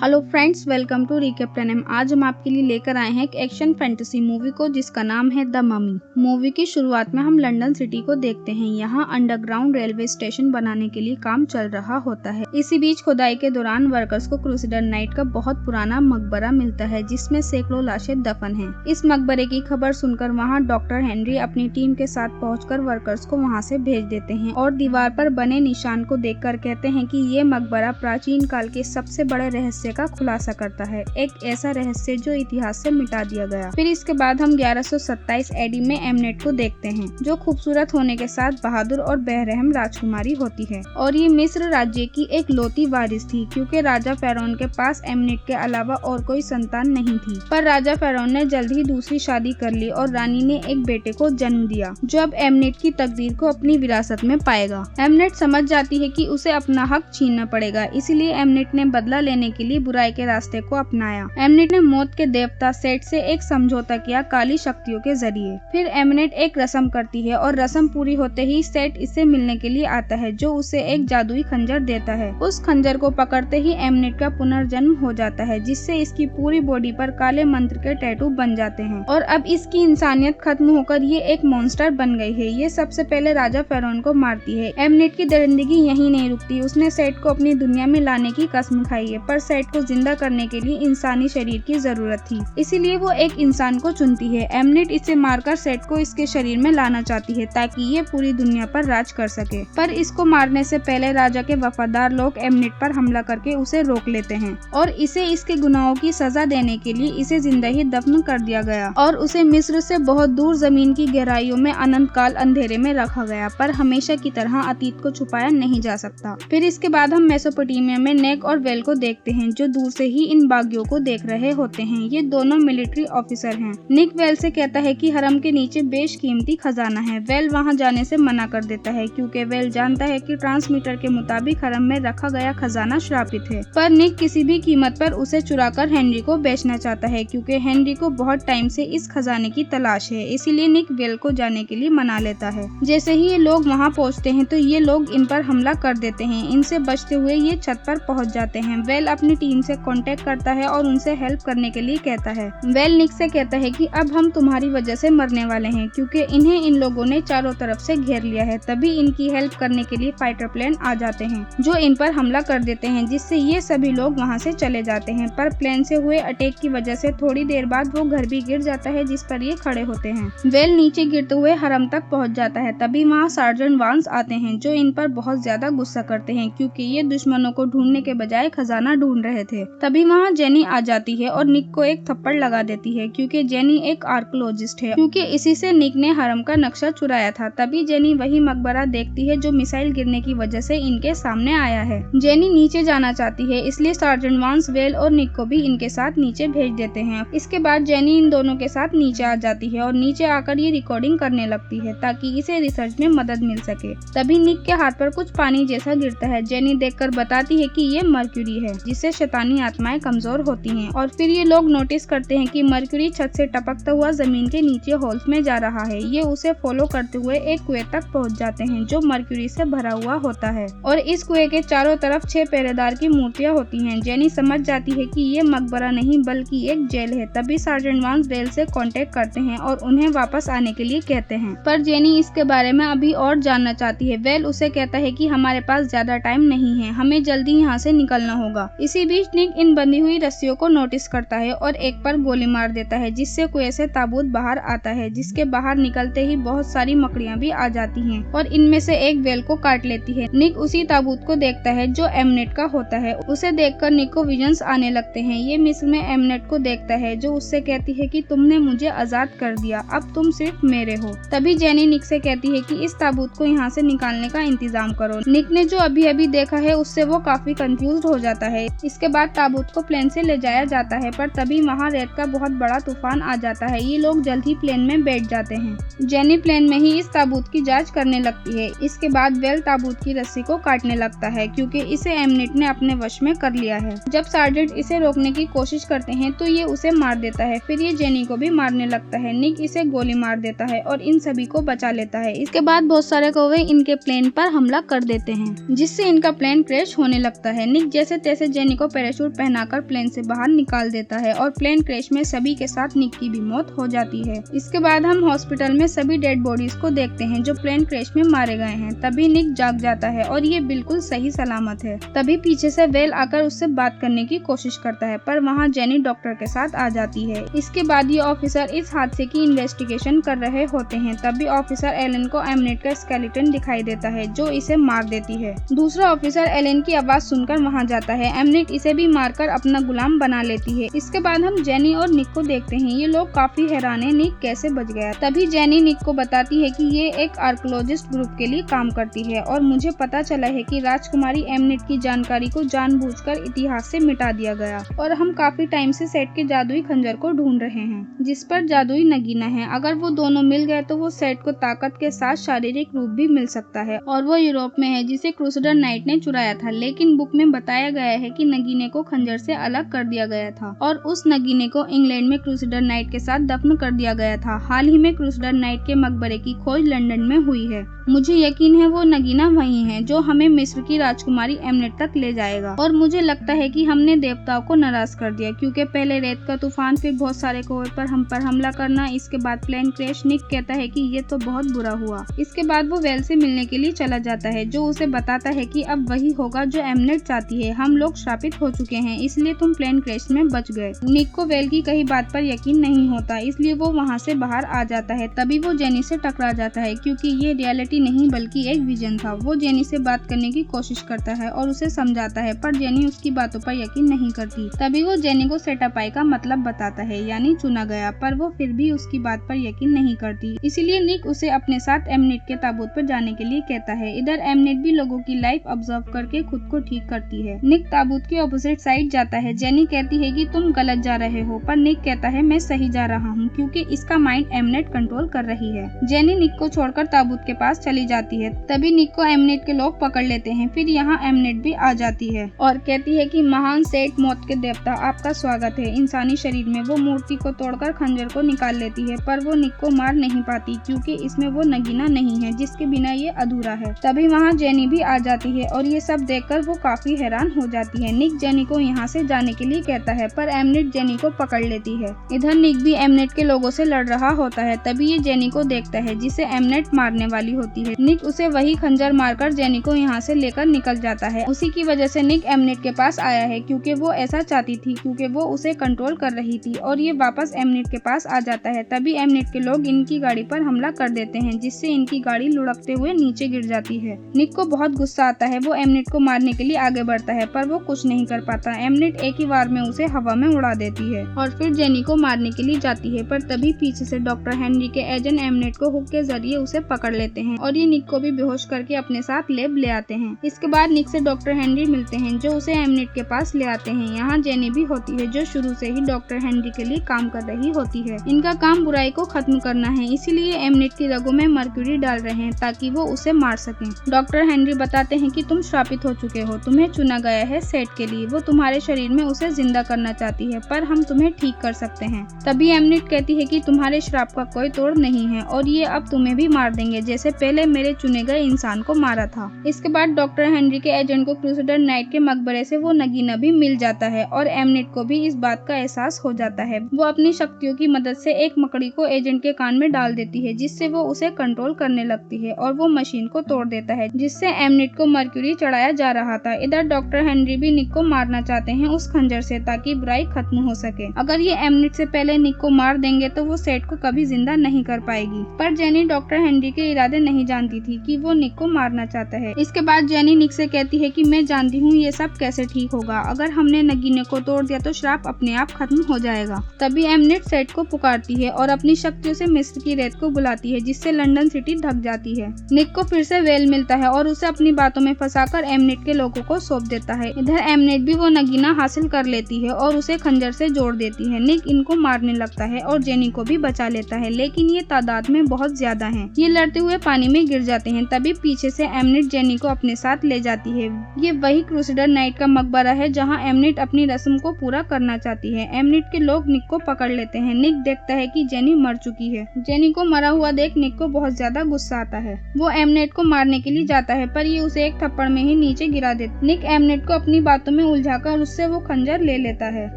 Hello friends, welcome to recap 10M। आज हम आपके लिए लेकर आए हैं एक एक्शन फैंटेसी मूवी को जिसका नाम है द ममी। मूवी की शुरुआत में हम लंदन सिटी को देखते हैं। यहाँ अंडरग्राउंड रेलवे स्टेशन बनाने के लिए काम चल रहा होता है। इसी बीच खुदाई के दौरान वर्कर्स को क्रूसेडर नाइट का बहुत पुराना मकबरा मिलता है जिसमें सैकड़ों लाशें दफन हैं। इस मकबरे की खबर सुनकर वहाँ डॉक्टर हेनरी अपनी टीम के साथ पहुंचकर वर्कर्स को वहाँ से भेज देते हैं और दीवार पर बने निशान को देखकर कहते हैं कि ये मकबरा प्राचीन काल के सबसे बड़े रहस्य का खुलासा करता है, एक ऐसा रहस्य जो इतिहास से मिटा दिया गया। फिर इसके बाद हम 1127 एडी में एमनेट को देखते हैं जो खूबसूरत होने के साथ बहादुर और बेरहम राजकुमारी होती है और ये मिस्र राज्य की एक लौती वारिस थी क्योंकि राजा फेरोन के पास एमनेट के अलावा और कोई संतान नहीं थी। पर राजा फेरोन ने जल्द ही दूसरी शादी कर ली और रानी ने एक बेटे को जन्म दिया जो अब एमनेट की तकदीर को अपनी विरासत में पाएगा। एमनेट समझ जाती है कि उसे अपना हक छीनना पड़ेगा, इसीलिए एमनेट ने बदला लेने के लिए बुराई के रास्ते को अपनाया। एमनेट ने मौत के देवता सेट से एक समझौता किया काली शक्तियों के जरिए। फिर एमनेट एक रस्म करती है और रस्म पूरी होते ही सेट इससे मिलने के लिए आता है जो उसे एक जादुई खंजर देता है। उस खंजर को पकड़ते ही एमनेट का पुनर्जन्म हो जाता है जिससे इसकी पूरी बॉडी पर काले मंत्र के टैटू बन जाते हैं और अब इसकी इंसानियत खत्म होकर ये एक मॉन्स्टर बन गई है। ये सबसे पहले राजा फेरोन को मारती है। एमनेट की दरिंदगी यहीं नहीं रुकती, उसने सेट को अपनी दुनिया में लाने की कसम खाई है पर सेट को जिंदा करने के लिए इंसानी शरीर की जरूरत थी, इसीलिए वो एक इंसान को चुनती है। एमनेट इसे मारकर सेट को इसके शरीर में लाना चाहती है ताकि ये पूरी दुनिया पर राज कर सके। पर इसको मारने से पहले राजा के वफादार लोग एमनेट पर हमला करके उसे रोक लेते हैं और इसे इसके गुनाहों की सजा देने के लिए इसे जिंदा ही दफन कर दिया गया और उसे मिस्र से बहुत दूर जमीन की गहराइयों में अनंत काल अंधेरे में रखा गया। पर हमेशा की तरह अतीत को छुपाया नहीं जा सकता। फिर इसके बाद हम मेसोपोटामिया में नेक और वेल को देखते हैं जो दूर से ही इन बागियों को देख रहे होते हैं। ये दोनों मिलिट्री ऑफिसर हैं। निक वेल से कहता है कि हरम के नीचे बेशकीमती खजाना है। वेल वहां जाने से मना कर देता है क्योंकि वेल जानता है कि ट्रांसमीटर के मुताबिक हरम में रखा गया खजाना श्रापित है। पर निक किसी भी कीमत पर उसे चुराकर हेनरी को बेचना चाहता है क्योंकि हेनरी को बहुत टाइम से इस खजाने की तलाश है, इसीलिए निक वेल को जाने के लिए मना लेता है। जैसे ही ये लोग वहाँ पहुँचते हैं तो ये लोग इन पर हमला कर देते हैं। इनसे बचते हुए ये छत पर पहुँच जाते हैं। वेल अपनी टीम से कांटेक्ट करता है और उनसे हेल्प करने के लिए कहता है। वेल निक से कहता है कि अब हम तुम्हारी वजह से मरने वाले हैं क्योंकि इन्हें इन लोगों ने चारों तरफ से घेर लिया है। तभी इनकी हेल्प करने के लिए फाइटर प्लेन आ जाते हैं जो इन पर हमला कर देते हैं जिससे ये सभी लोग वहां से चले जाते हैं। पर प्लेन से हुए अटैक की वजह से थोड़ी देर बाद वो घर भी गिर जाता है जिस पर ये खड़े होते हैं। वेल नीचे गिरते हुए हरम तक पहुँच जाता है। तभी वहाँ सार्जेंट वांस आते हैं जो इन पर बहुत ज्यादा गुस्सा करते हैं क्योंकि ये दुश्मनों को ढूंढने के बजाय खजाना ढूंढ रहे थे। तभी वहाँ जेनी आ जाती है और निक को एक थप्पड़ लगा देती है क्योंकि जेनी एक आर्कियोलॉजिस्ट है क्योंकि इसी से निक ने हरम का नक्शा चुराया था। तभी जेनी वही मकबरा देखती है जो मिसाइल गिरने की वजह से इनके सामने आया है। जेनी नीचे जाना चाहती है इसलिए सार्जेंट वांस वेल और निक को भी इनके साथ नीचे भेज देते हैं। इसके बाद जेनी इन दोनों के साथ नीचे आ जाती है और नीचे आकर ये रिकॉर्डिंग करने लगती है ताकि इसे रिसर्च में मदद मिल सके। तभी निक के हाथ पर कुछ पानी जैसा गिरता है। जेनी देखकर बताती है कि ये मर्क्यूरी है जिससे शैतानी आत्माएं कमजोर होती हैं और फिर ये लोग नोटिस करते हैं कि मर्क्यूरी छत से टपकता हुआ जमीन के नीचे होल्स में जा रहा है। ये उसे फॉलो करते हुए एक कुएं तक पहुंच जाते हैं जो मर्क्यूरी से भरा हुआ होता है और इस कुएं के चारों तरफ 6 पहरेदार की मूर्तियां होती हैं। जेनी समझ जाती है कि ये मकबरा नहीं बल्कि एक जेल है। तभी सार्जेंट वांस वेल से कांटेक्ट करते हैं और उन्हें वापस आने के लिए कहते हैं पर जेनी इसके बारे में अभी और जानना चाहती है। वेल उसे कहता है कि हमारे पास ज्यादा टाइम नहीं है, हमें जल्दी यहाँ से निकलना होगा। इसी बीच निक इन बंधी हुई रस्सियों को नोटिस करता है और एक पर गोली मार देता है जिससे कुएं से ताबूत बाहर आता है जिसके बाहर निकलते ही बहुत सारी मकड़ियां भी आ जाती हैं और इनमें से एक वेल को काट लेती है। निक उसी ताबूत को देखता है जो एमनेट का होता है। उसे देखकर निक को विजन्स आने लगते हैं। ये मिस्र में एमनेट को देखता है जो उससे कहती है कि तुमने मुझे आजाद कर दिया, अब तुम सिर्फ मेरे हो। तभी जेनी निक से कहती है कि इस ताबूत को यहाँ से निकालने का इंतजाम करो। निक ने जो अभी अभी देखा है उससे वो काफी कंफ्यूज हो जाता है। इसके बाद ताबूत को प्लेन से ले जाया जाता है पर तभी वहाँ रेत का बहुत बड़ा तूफान आ जाता है। ये लोग जल्द ही प्लेन में बैठ जाते हैं। जेनी प्लेन में ही इस ताबूत की जांच करने लगती है। इसके बाद वेल ताबूत की रस्सी को काटने लगता है क्योंकि इसे एमनेट ने अपने वश में कर लिया है। जब सार्जेंट इसे रोकने की कोशिश करते हैं तो ये उसे मार देता है। फिर ये जेनी को भी मारने लगता है। निक इसे गोली मार देता है और इन सभी को बचा लेता है। इसके बाद बहुत सारे कौवे इनके प्लेन पर हमला कर देते हैं जिससे इनका प्लेन क्रैश होने लगता है। निक जैसे तैसे जेनी को पैराशूट पहनाकर प्लेन से बाहर निकाल देता है और प्लेन क्रैश में सभी के साथ निक की भी मौत हो जाती है। इसके बाद हम हॉस्पिटल में सभी डेड बॉडीज को देखते हैं जो प्लेन क्रैश में मारे गए हैं। तभी निक जाग जाता है और ये बिल्कुल सही सलामत है। तभी पीछे से वेल आकर उससे बात करने की कोशिश करता है, पर वहाँ जेनी डॉक्टर के साथ आ जाती है। इसके बाद ये ऑफिसर इस हादसे की इन्वेस्टिगेशन कर रहे होते हैं। तभी ऑफिसर एलन को एमनेट का स्केलेटन दिखाई देता है जो इसे मार देती है। दूसरा ऑफिसर एलन की आवाज सुनकर वहाँ जाता है। एमनेट इसे भी मारकर अपना गुलाम बना लेती है। इसके बाद हम जेनी और निक को देखते हैं। ये लोग काफी हैरान है निक कैसे बच गया। तभी जेनी निक को बताती है कि ये एक आर्कोलॉजिस्ट ग्रुप के लिए काम करती है और मुझे पता चला है कि राजकुमारी एमनेट की जानकारी को जानबूझकर इतिहास से मिटा दिया गया और हम काफी टाइम से सेट के जादुई खंजर को ढूंढ रहे हैं जिस पर जादुई नगीना है। अगर वो दोनों मिल गए तो वो सेट को ताकत के साथ शारीरिक रूप भी मिल सकता है और वो यूरोप में है जिसे क्रूसेडर नाइट ने चुराया था। लेकिन बुक में बताया गया है कि नगीने को खंजर से अलग कर दिया गया था और उस नगीने को इंग्लैंड में क्रूसेडर नाइट के साथ दफन कर दिया गया था। हाल ही में क्रूसेडर नाइट के मकबरे की खोज लंदन में हुई है। मुझे यकीन है वो नगीना वही है जो हमें मिस्र की राजकुमारी एमनेट तक ले जाएगा और मुझे लगता है कि हमने देवताओं को नाराज कर दिया क्योंकि पहले रेत का तूफान, फिर बहुत सारे कोहरे पर हम पर हमला करना, इसके बाद प्लेन क्रैश। निक कहता है कि ये तो बहुत बुरा हुआ। इसके बाद वो वेल से मिलने के लिए चला जाता है जो उसे बताता है कि अब वही होगा जो एमनेट चाहती है। हम लोग श्रापित हो चुके हैं इसलिए तुम प्लेन क्रैश में बच गए। निक को वेल की कही बात पर यकीन नहीं होता इसलिए वो वहाँ से बाहर आ जाता है। तभी वो जेनी से टकरा जाता है क्योंकि ये रियलिटी नहीं बल्कि एक विजन था। वो जेनी से बात करने की कोशिश करता है और उसे समझाता है पर जेनी उसकी बातों पर यकीन नहीं करती। तभी वो जेनी को सेटअप आई का मतलब बताता है यानी चुना गया, पर वो फिर भी उसकी बात पर यकीन नहीं करती। इसीलिए निक उसे अपने साथ एमनेट के ताबूत पर जाने के लिए कहता है। इधर एमनेट भी लोगों की लाइफ ऑब्जर्व करके खुद को ठीक करती है। निक ताबूत के ऑपोजिट साइड जाता है। जेनी कहती है कि तुम गलत जा रहे हो, पर निक कहता है मैं सही जा रहा हूँ क्योंकि इसका माइंड एमनेट कंट्रोल कर रही है। जेनी निक को छोड़कर ताबूत के पास चली जाती है। तभी निक को एमनेट के लोग पकड़ लेते हैं। फिर यहाँ एमनेट भी आ जाती है और कहती है कि महान सेठ मौत के देवता आपका स्वागत है इंसानी शरीर में। वो मूर्ति को तोड़कर खंजर को निकाल लेती है पर वो निक को मार नहीं पाती क्योंकि इसमें वो नगीना नहीं है जिसके बिना ये अधूरा है। तभी वहाँ जेनी भी आ जाती है और ये सब देखकर वो काफी हैरान हो जाती है। निक जेनी को यहाँ से जाने के लिए कहता है पर एमनेट जेनी को पकड़ लेती है। इधर निक भी एमनेट के लोगों से लड़ रहा होता है। तभी ये जेनी को देखता है जिसे एमनेट मारने वाली होती है। निक उसे वही खंजर मारकर जेनी को यहाँ से लेकर निकल जाता है। उसी की वजह से निक एमनेट के पास आया है क्योंकि वो ऐसा चाहती थी क्योंकि वो उसे कंट्रोल कर रही थी और ये वापस एमनेट के पास आ जाता है। तभी एमनेट के लोग इनकी गाड़ी पर हमला कर देते हैं जिससे इनकी गाड़ी लुढ़कते हुए नीचे गिर जाती है। निक को बहुत गुस्सा आता है। वो एमनेट को मारने के लिए आगे बढ़ता है पर वो कुछ नहीं कर पाता। एमनेट एक ही बार में उसे हवा में उड़ा देती है और फिर जेनी को मारने के लिए जाती है पर तभी पीछे से डॉक्टर हेनरी के एजेंट एमनेट को हुक के जरिए उसे पकड़ लेते हैं और ये निक को भी बेहोश करके अपने साथ लैब ले आते हैं। इसके बाद निक से डॉक्टर हेनरी मिलते हैं जो उसे एमनेट के पास ले आते हैं। यहाँ जेनी भी होती है जो शुरू से ही डॉक्टर हेनरी के लिए काम कर रही होती है। इनका काम बुराई को खत्म करना है इसीलिए एमनेट की रगों में मर्क्यूरी डाल रहे हैं ताकि वो उसे मार सकें। डॉक्टर हेनरी बताते हैं कि तुम श्रापित हो चुके हो, तुम्हें चुना गया है सेट के लिए। वो तुम्हारे शरीर में उसे जिंदा करना चाहती है पर हम तुम्हें ठीक कर सकते हैं। तभी एमनेट कहती है कि तुम्हारे श्राप का कोई तोड़ नहीं है और ये अब तुम्हें भी मार देंगे जैसे पहले मेरे चुने गए इंसान को मारा था। इसके बाद डॉक्टर हेनरी के एजेंट को क्रूसेडर नाइट के मकबरे से वो नगीना भी मिल जाता है और एमनेट को भी इस बात का एहसास हो जाता है। वो अपनी शक्तियों की मदद से एक मकड़ी को एजेंट के कान में डाल देती है जिससे वो उसे कंट्रोल करने लगती है और वो मशीन को तोड़ देता है जिससे एमनेट को मर्क्यूरी चढ़ाया जा रहा था। इधर डॉक्टर हेनरी भी निक को मारना चाहते हैं उस खंजर से ताकि बुराई खत्म हो सके। अगर ये एमनेट से पहले निक को मार देंगे तो वो सेट को कभी जिंदा नहीं कर पाएगी। पर जेनी डॉक्टर हेनरी के इरादे नहीं जानती थी कि वो निक को मारना चाहता है। इसके बाद जेनी निक से कहती है कि मैं जानती हूँ ये सब कैसे ठीक होगा। अगर हमने नगीने को तोड़ दिया तो श्राप अपने आप खत्म हो जाएगा। तभी एमनेट सेट को पुकारती है और अपनी शक्तियों से मिस्र की रेत को बुलाती है जिससे लंदन सिटी ढक जाती है। निक को फिर से वेल मिलता है और उसे अपनी बातों में फंसाकर एमनेट के लोगों को सौंप देता है। इधर एमनेट भी वो नगीना हासिल कर लेती है और उसे खंजर से जोड़ देती है। निक इनको मारने लगता है और जेनी को भी बचा लेता है लेकिन ये तादाद में बहुत ज्यादा है। ये लड़ते हुए पानी में गिर जाते हैं। तभी पीछे से एमनेट जेनी को अपने साथ ले जाती है। ये वही क्रूसेडर नाइट का मकबरा है जहाँ एमनेट अपनी रस्म को पूरा करना चाहती है। एमनेट के लोग निक को पकड़ लेते हैं। निक देखता है कि जेनी मर चुकी है। जेनी को मरा हुआ देख निक को बहुत ज्यादा गुस्सा आता है। वो एमनेट को मारने के लिए जाता है पर ये उसे एक थप्पड़ में ही नीचे गिरा देता। निक एमनेट को अपनी बातों में उलझाकर उससे वो खंजर ले लेता है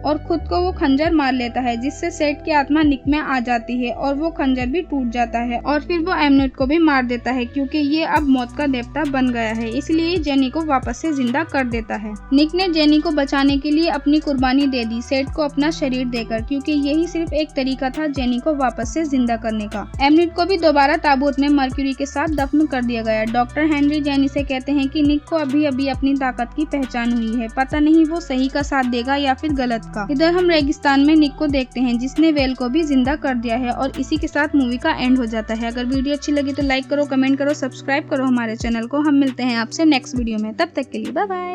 और खुद को वो खंजर मार लेता है, जिससे सेठ की आत्मा निक में आ जाती है और वो खंजर भी टूट जाता है और फिर वो एमनेट को भी मार देता है, क्योंकि ये अब मौत का देवता बन गया है। इसलिए जेनी को वापस से जिंदा कर देता है। निक ने जेनी को बचाने के लिए अपनी कुर्बानी दे दी, सेठ को अपना शरीर देकर, क्योंकि यही सिर्फ एक तरीका था जेनी को वापस से जिंदा करने का। एमनेट को भी दोबारा ताबूत में मर्क्यूरी के साथ दफन कर दिया गया। डॉक्टर हेनरी जेनी से कहते हैं कि निक को अभी अभी अपनी ताकत की पहचान हुई है, पता नहीं वो सही का साथ देगा या फिर गलत का। इधर हम रेगिस्तान में निक को देखते हैं, जिसने वेल को भी जिंदा कर दिया है और इसी के साथ मूवी का एंड हो जाता है। अगर वीडियो अच्छी लगी तो लाइक करो, कमेंट करो, सब्सक्राइब करो हमारे चैनल को। हम मिलते हैं आपसे नेक्स्ट वीडियो में, तब तक के लिए बाय बाय।